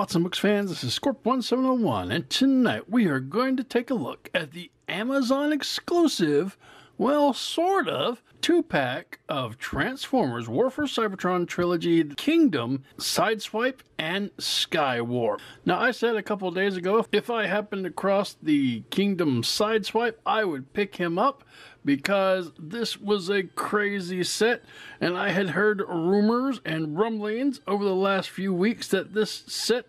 Bots and Books fans, this is Scorp1701, and tonight we are going to take a look at the Amazon exclusive, well, sort of, 2-pack of Transformers War for Cybertron Trilogy Kingdom, Sideswipe, and Skywarp. Now, I said a couple of days ago, if I happened across the Kingdom Sideswipe, I would pick him up because this was a crazy set, and I had heard rumors and rumblings over the last few weeks that this set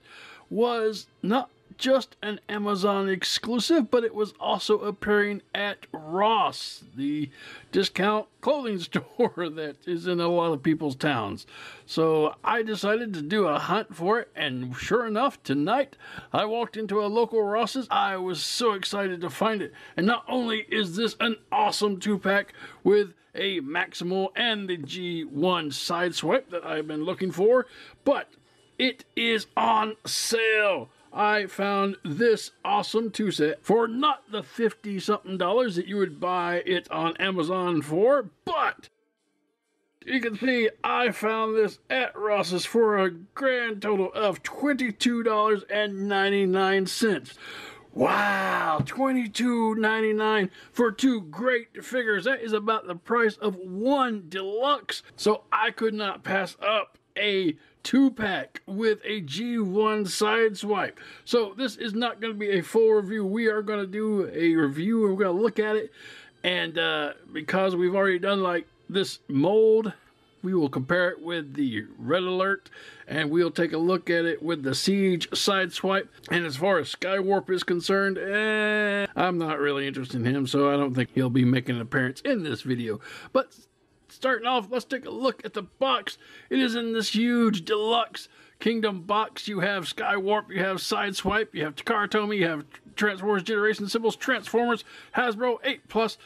was not just an Amazon exclusive, but it was also appearing at Ross, the discount clothing store that is in a lot of people's towns. So I decided to do a hunt for it, and sure enough, tonight I walked into a local Ross's. I was so excited to find it, and not only is this an awesome 2-pack with a Maximal and the G1 Sideswipe that I've been looking for, but it is on sale. I found this awesome 2-set for not the $50-something that you would buy it on Amazon for, but you can see I found this at Ross's for a grand total of $22.99. Wow, $22.99 for two great figures. That is about the price of one deluxe. So I could not pass up a 2-pack with a G1 Sideswipe. So this is not going to be a full review. We are going to do a review and we're going to look at it. And because we've already done like this mold, we will compare it with the Red Alert, and we'll take a look at it with the Siege Sideswipe. And as far as Skywarp is concerned, I'm not really interested in him, so I don't think he'll be making an appearance in this video. But starting off, let's take a look at the box. It is in this huge deluxe Kingdom box. You have Skywarp, you have Sideswipe, you have Takaratomi, you have Transformers Generation Symbols, Transformers Hasbro 8+,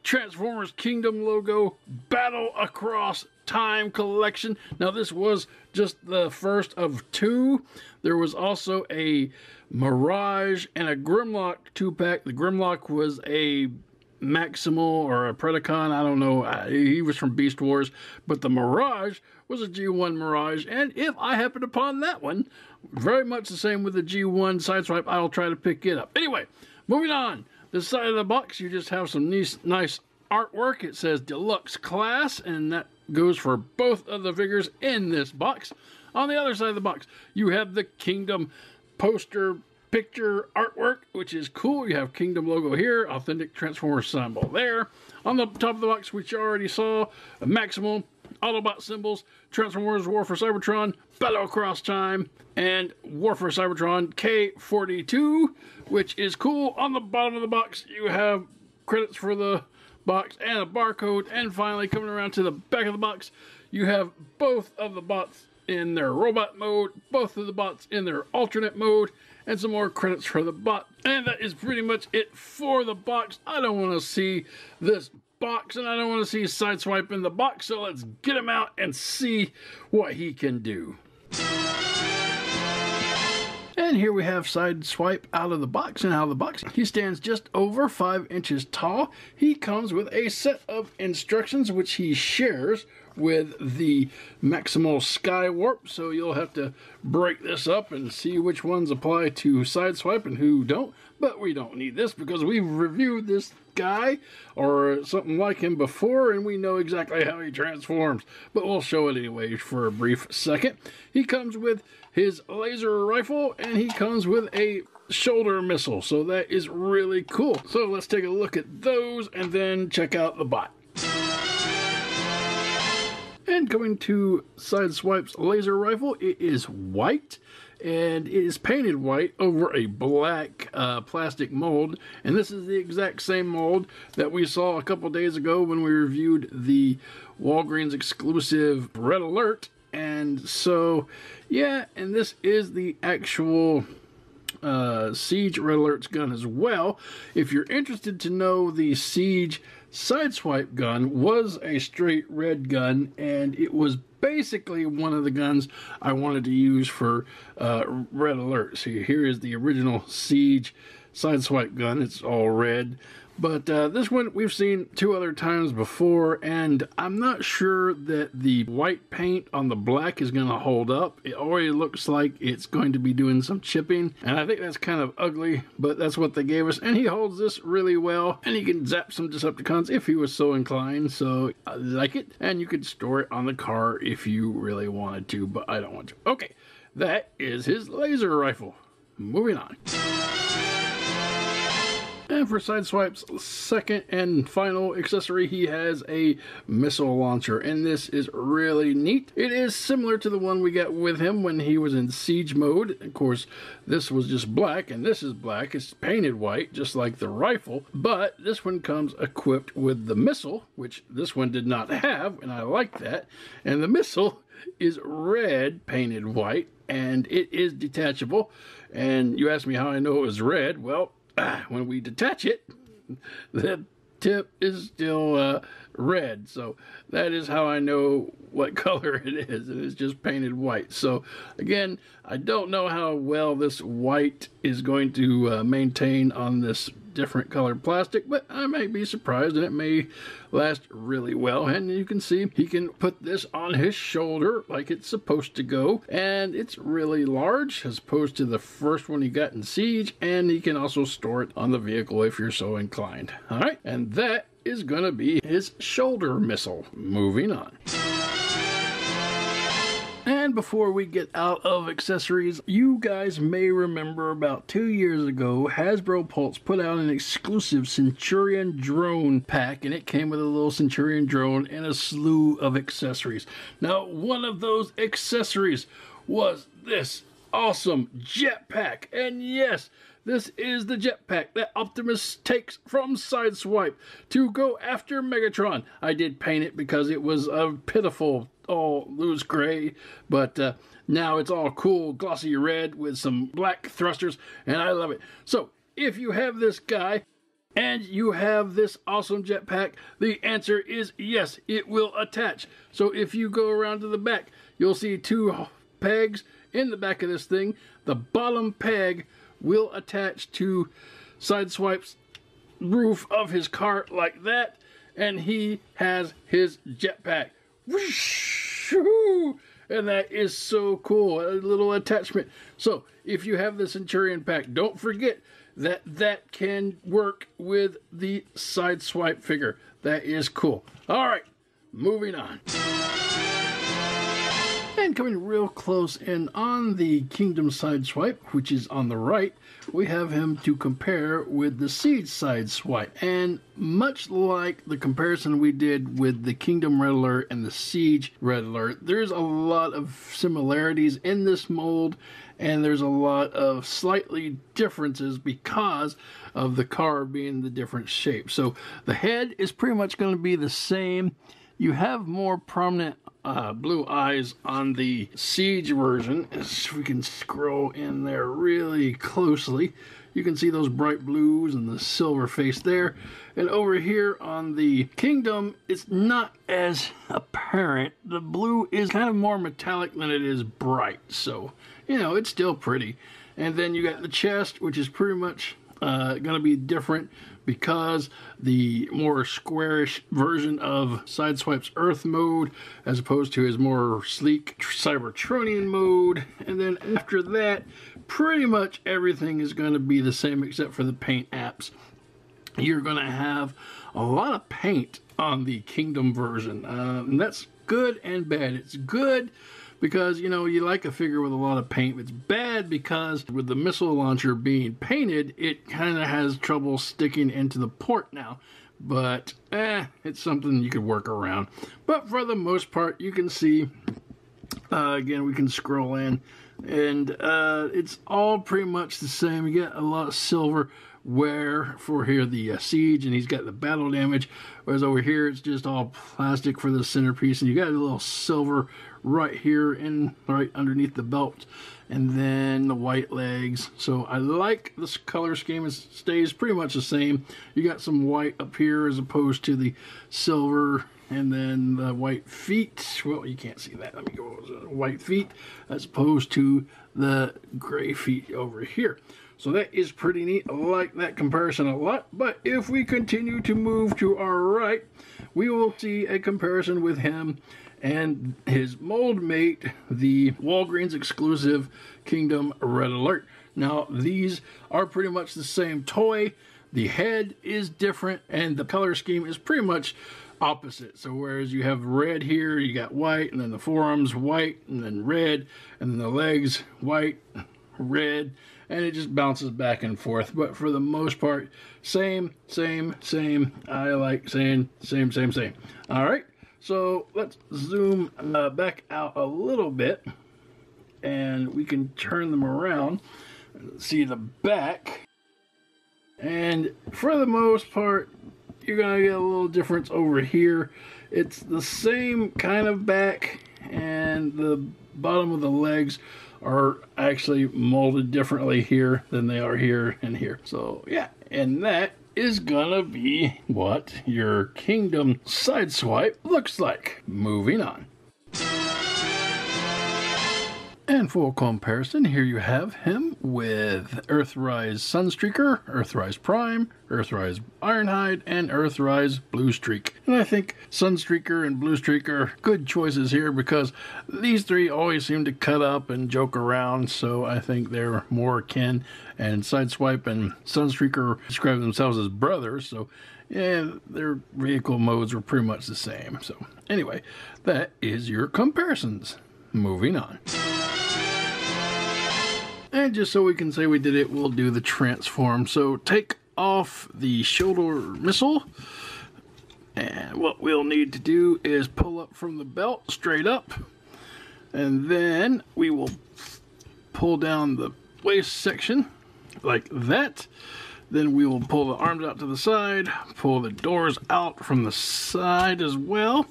Transformers Kingdom logo, Battle Across Time collection. Now this was just the first of two. There was also a Mirage and a Grimlock 2-pack. The Grimlock was a Maximal or a Predacon, I don't know, he was from Beast Wars, but the Mirage was a G1 Mirage, and if I happen upon that one, very much the same with the G1 Sideswipe, I'll try to pick it up. Anyway, moving on, this side of the box, you just have some nice artwork. It says Deluxe Class, and that goes for both of the figures in this box. On the other side of the box, you have the Kingdom poster picture artwork, which is cool. You have Kingdom logo here, authentic Transformers symbol there. On the top of the box, which you already saw, a Maximal, Autobot symbols, Transformers War for Cybertron, Battle Across Time, and War for Cybertron K42, which is cool. On the bottom of the box, you have credits for the box and a barcode. And finally, coming around to the back of the box, you have both of the bots in their robot mode, both of the bots in their alternate mode, and some more credits for the bot. And that is pretty much it for the box. I don't want to see this box, and I don't want to see Sideswipe in the box, so let's get him out and see what he can do. And here we have Sideswipe out of the box and out of the box. He stands just over 5 inches tall. He comes with a set of instructions which he shares with the Maximal Skywarp, so you'll have to break this up and see which ones apply to Sideswipe and who don't. But we don't need this because we've reviewed this guy or something like him before, and we know exactly how he transforms. But we'll show it anyway for a brief second. He comes with his laser rifle, and he comes with a shoulder missile, so that is really cool. So let's take a look at those and then check out the bot. And coming to Sideswipe's laser rifle, it is white, and it is painted white over a black plastic mold. And this is the exact same mold that we saw a couple days ago when we reviewed the Walgreens exclusive Red Alert. And so, yeah, and this is the actual Siege Red Alert's gun as well. If you're interested to know, the Siege Sideswipe gun was a straight red gun, and it was basically one of the guns I wanted to use for Red Alert. So here is the original Siege Sideswipe gun. It's all red But this one we've seen 2 other times before, and I'm not sure that the white paint on the black is going to hold up. It already looks like it's going to be doing some chipping, and I think that's kind of ugly, but that's what they gave us. And he holds this really well, and he can zap some Decepticons if he was so inclined, so I like it. And you could store it on the car if you really wanted to, but I don't want to. Okay, that is his laser rifle. Moving on. And for Sideswipe's second and final accessory, he has a missile launcher, and this is really neat. It is similar to the one we got with him when he was in siege mode. Of course, this was just black, and this is black. It's painted white, just like the rifle, but this one comes equipped with the missile, which this one did not have, and I like that. And the missile is red, painted white, and it is detachable. And you asked me how I know it was red. Well, when we detach it, the tip is still red, so that is how I know what color it is. It is just painted white. So again, I don't know how well this white is going to maintain on this different colored plastic, but I may be surprised, and it may last really well. And you can see he can put this on his shoulder like it's supposed to go, and it's really large as opposed to the first one he got in Siege, and he can also store it on the vehicle if you're so inclined. All right, and that is going to be his shoulder missile. Moving on. And before we get out of accessories, you guys may remember about 2 years ago, Hasbro Pulse put out an exclusive Centurion drone pack, and it came with a little Centurion drone and a slew of accessories. Now, one of those accessories was this awesome jetpack, and yes, this is the jetpack that Optimus takes from Sideswipe to go after Megatron. I did paint it because it was a pitiful, all loose gray, but now it's all cool, glossy red with some black thrusters, and I love it. So, if you have this guy, and you have this awesome jetpack, the answer is yes, it will attach. So if you go around to the back, you'll see 2 pegs in the back of this thing. The bottom peg will attach to Sideswipe's roof of his car like that, and he has his jetpack. Whoosh, and that is so cool, a little attachment. So if you have the Centurion pack, don't forget that that can work with the Sideswipe figure. That is cool. All right, moving on. And coming real close in on the Kingdom Sideswipe, which is on the right, we have him to compare with the Siege Sideswipe. And much like the comparison we did with the Kingdom Red Alert and the Siege Red Alert, there's a lot of similarities in this mold, and there's a lot of slightly differences because of the car being the different shape. So the head is pretty much going to be the same. You have more prominent blue eyes on the Siege version. If we can scroll in there really closely, you can see those bright blues and the silver face there. And over here on the Kingdom, it's not as apparent. The blue is kind of more metallic than it is bright, so you know, it's still pretty. And then you got the chest, which is pretty much going to be different because the more squarish version of Sideswipe's Earth mode as opposed to his more sleek Cybertronian mode. And then after that, pretty much everything is going to be the same except for the paint apps. You're going to have a lot of paint on the Kingdom version, and that's good and bad. It's good because, you know, you like a figure with a lot of paint. It's bad because with the missile launcher being painted, it kind of has trouble sticking into the port now. But, it's something you could work around. But for the most part, you can see, again, we can scroll in, and it's all pretty much the same. You get a lot of silver wear for here the Siege, and he's got the battle damage, whereas over here it's just all plastic for the centerpiece, and you got a little silver right here and right underneath the belt, and then the white legs. So I like this color scheme. It stays pretty much the same. You got some white up here as opposed to the silver And then the white feet, well, you can't see that. Let me go white feet as opposed to the gray feet over here. So that is pretty neat. I like that comparison a lot. But if we continue to move to our right, we will see a comparison with him and his mold mate, the Walgreens exclusive Kingdom Red Alert. Now, these are pretty much the same toy. The head is different, and the color scheme is pretty much opposite. So whereas you have red here, you got white, and then the forearms white, and then red, and then the legs white, red, and it just bounces back and forth. But for the most part, same. I like saying same. All right, so let's zoom back out a little bit, and we can turn them around and see the back. And for the most part, you're gonna get a little difference over here. It's the same kind of back, and the bottom of the legs are actually molded differently here than they are here and here. So yeah, and that is gonna be what your Kingdom Sideswipe looks like. Moving on. And for comparison, here you have him with Earthrise Sunstreaker, Earthrise Prime, Earthrise Ironhide, and Earthrise Bluestreak. And I think Sunstreaker and Bluestreak are good choices here because these three always seem to cut up and joke around, so I think they're more akin. And Sideswipe and Sunstreaker describe themselves as brothers, so yeah, their vehicle modes were pretty much the same. So anyway, that is your comparisons. Moving on. And just so we can say we did it, we'll do the transform. So take off the shoulder missile. And what we'll need to do is pull up from the belt straight up. And then we will pull down the waist section like that. Then we will pull the arms out to the side, pull the doors out from the side as well.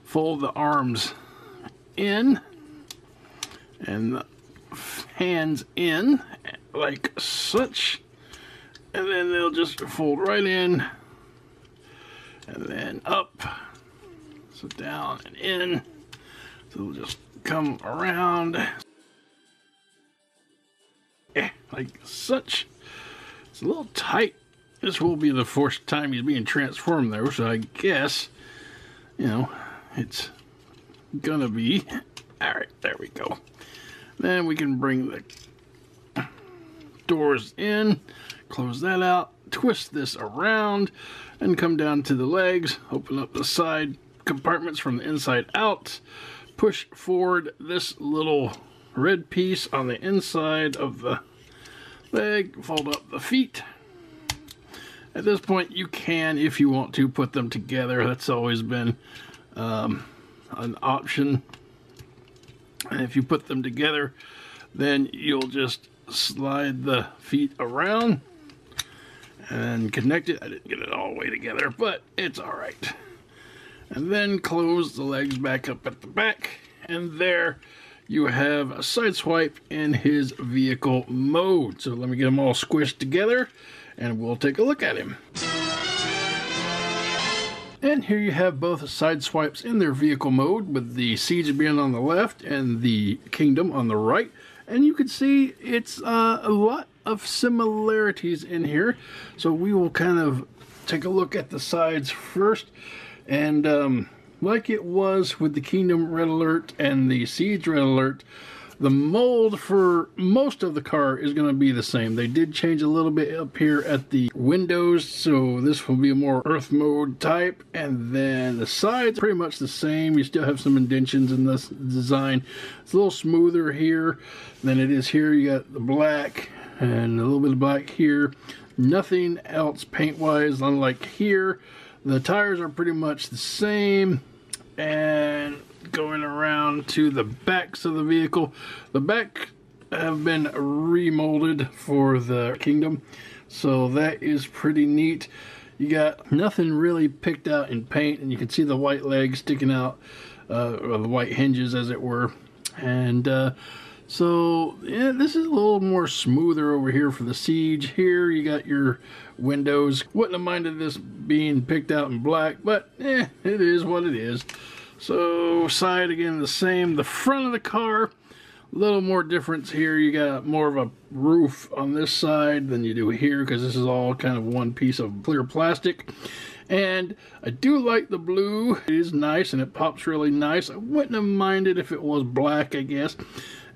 Fold the arms in and the hands in like such, and then they'll just fold right in and then up, so down and in, so they'll just come around like such. It's a little tight. This will be the first time he's being transformed though, so I guess, you know, it's gonna be alright. There we go. Then we can bring the doors in, close that out, twist this around, and come down to the legs, open up the side compartments from the inside out, push forward this little red piece on the inside of the leg, fold up the feet. At this point, you can, if you want to, put them together. That's always been an option. And if you put them together, then you'll just slide the feet around and connect it. I didn't get it all the way together, but it's all right. And then close the legs back up at the back, and there you have a Sideswipe in his vehicle mode. So let me get them all squished together, and we'll take a look at him. And here you have both Sideswipes in their vehicle mode, with the Siege being on the left and the Kingdom on the right. And you can see it's a lot of similarities in here. So we will kind of take a look at the sides first. And like it was with the Kingdom Red Alert and the Siege Red Alert, the mold for most of the car is going to be the same. They did change a little bit up here at the windows, so this will be a more earth mode type. And then the sides pretty much the same. You still have some indentions in this design. It's a little smoother here than it is here. You got the black and a little bit of black here. Nothing else paint-wise, unlike here. The tires are pretty much the same. And going around to the backs of the vehicle, the back have been remolded for the Kingdom, so that is pretty neat. You got nothing really picked out in paint, and you can see the white legs sticking out, or the white hinges as it were. And So yeah, this is a little more smoother over here for the Siege. Here you got your windows. Wouldn't have minded this being picked out in black, but it is what it is. So side again the same. The front of the car, a little more difference here. You got more of a roof on this side than you do here, because this is all kind of one piece of clear plastic. And I do like the blue. It is nice and it pops really nice. I wouldn't have minded if it was black, I guess.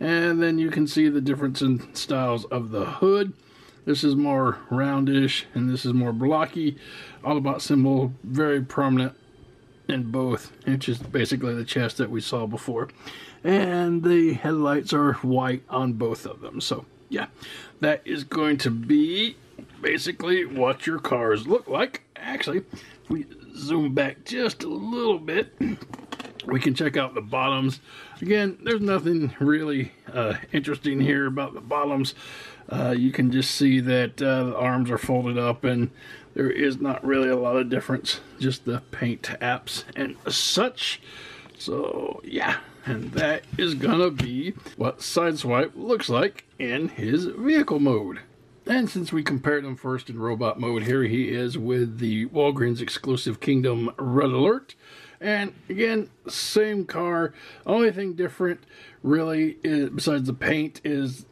And then you can see the difference in styles of the hood. This is more roundish and this is more blocky. All about symbol, very prominent in both. It's just basically the chest that we saw before. And the headlights are white on both of them. So yeah, that is going to be basically what your cars look like. Actually, if we zoom back just a little bit, we can check out the bottoms. Again, there's nothing really interesting here about the bottoms. You can just see that the arms are folded up and there is not really a lot of difference, just the paint apps and such. So yeah, and that is gonna be what Sideswipe looks like in his vehicle mode. And since we compared him first in robot mode, here he is with the Walgreens exclusive Kingdom Red Alert. And again, same car. Only thing different really is, besides the paint, is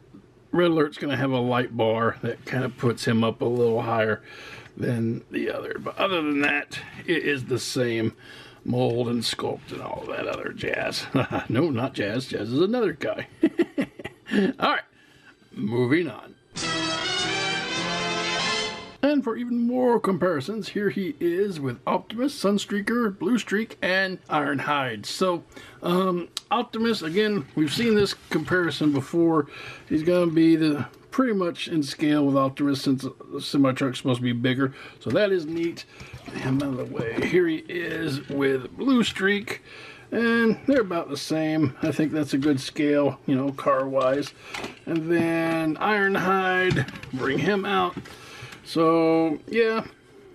Red Alert's going to have a light bar that kind of puts him up a little higher than the other. But other than that, it is the same mold and sculpt and all that other jazz. No, not Jazz. Jazz is another guy. All right, moving on. And for even more comparisons, here he is with Optimus, Sunstreaker, Bluestreak, and Ironhide. So, Optimus, again, we've seen this comparison before. He's going to be pretty much in scale with Optimus, since the semi-truck's supposed to be bigger. So that is neat. Get him out of the way. Here he is with Bluestreak, and they're about the same. I think that's a good scale, you know, car-wise. And then Ironhide, bring him out. So yeah,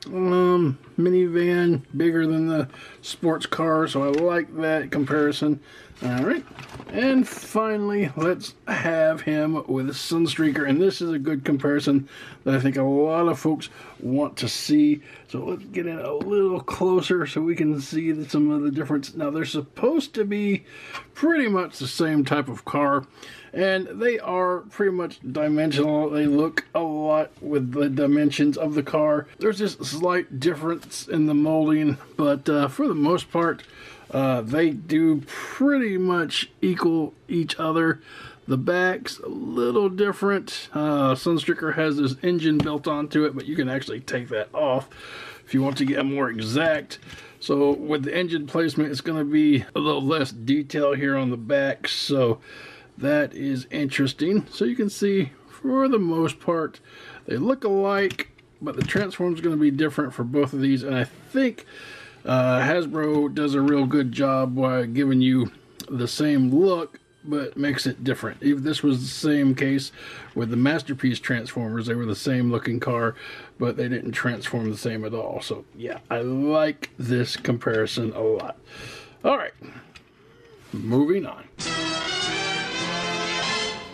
minivan, bigger than the sports car, so I like that comparison. Alright, and finally, let's have him with Sunstreaker, and this is a good comparison that I think a lot of folks want to see. So let's get in a little closer so we can see some of the difference. Now, they're supposed to be pretty much the same type of car, and they are pretty much dimensional. They look a lot with the dimensions of the car. There's just a slight difference in the molding, but for the most part, they do pretty much equal each other. The back's a little different. Sunstreaker has this engine built onto it, but you can actually take that off if you want to get more exact. So with the engine placement, it's going to be a little less detail here on the back. So that is interesting. So you can see, for the most part, they look alike, but the transform is going to be different for both of these. And I think Hasbro does a real good job by giving you the same look, but makes it different. If this was the same case with the Masterpiece Transformers, they were the same looking car, but they didn't transform the same at all. So yeah, I like this comparison a lot. All right, moving on.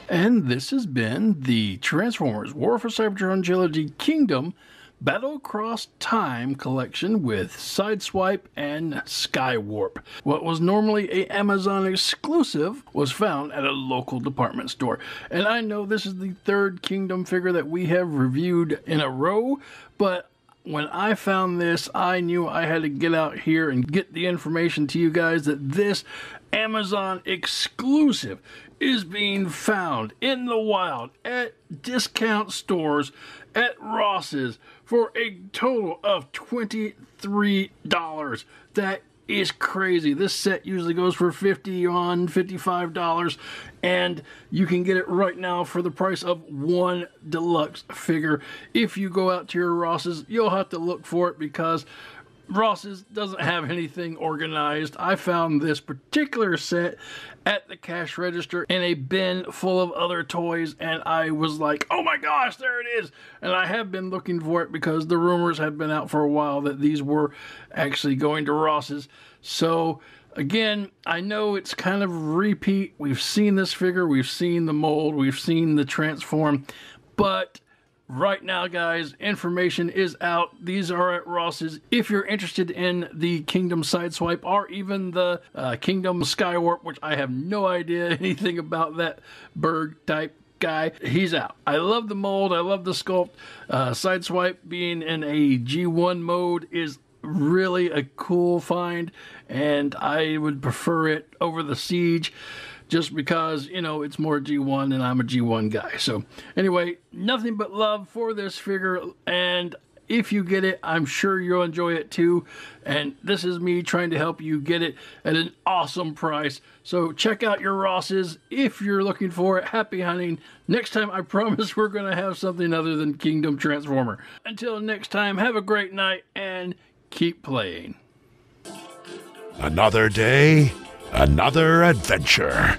And this has been the Transformers War for Cybertron Trilogy Kingdom Battle Across Time collection with Sideswipe and Skywarp. What was normally a Amazon exclusive was found at a local department store. And I know this is the third Kingdom figure that we have reviewed in a row, but when I found this, I knew I had to get out here and get the information to you guys that this Amazon exclusive is being found in the wild at discount stores at Ross's for a total of $23. That is crazy. This set usually goes for $55, and you can get it right now for the price of one deluxe figure. If you go out to your Ross's, you'll have to look for it because Ross's doesn't have anything organized. I found this particular set at the cash register in a bin full of other toys, and I was like, oh my gosh, there it is. And I have been looking for it because the rumors had been out for a while that these were actually going to Ross's. So Again, I know it's kind of a repeat. We've seen this figure, we've seen the mold, we've seen the transform, but right now, guys, information is out. These are at Ross's. If you're interested in the Kingdom Sideswipe or even the Kingdom Skywarp, which I have no idea anything about that bird type guy, he's out. I love the mold. I love the sculpt. Sideswipe being in a G1 mode is really a cool find, and I would prefer it over the Siege, just because, you know, it's more G1 and I'm a G1 guy. So anyway, nothing but love for this figure, and if you get it, I'm sure you'll enjoy it too. And this is me trying to help you get it at an awesome price. So check out your Ross's if you're looking for it. Happy hunting. Next time, I promise we're going to have something other than Kingdom Transformer. Until next time, have a great night and keep playing. Another day, another adventure.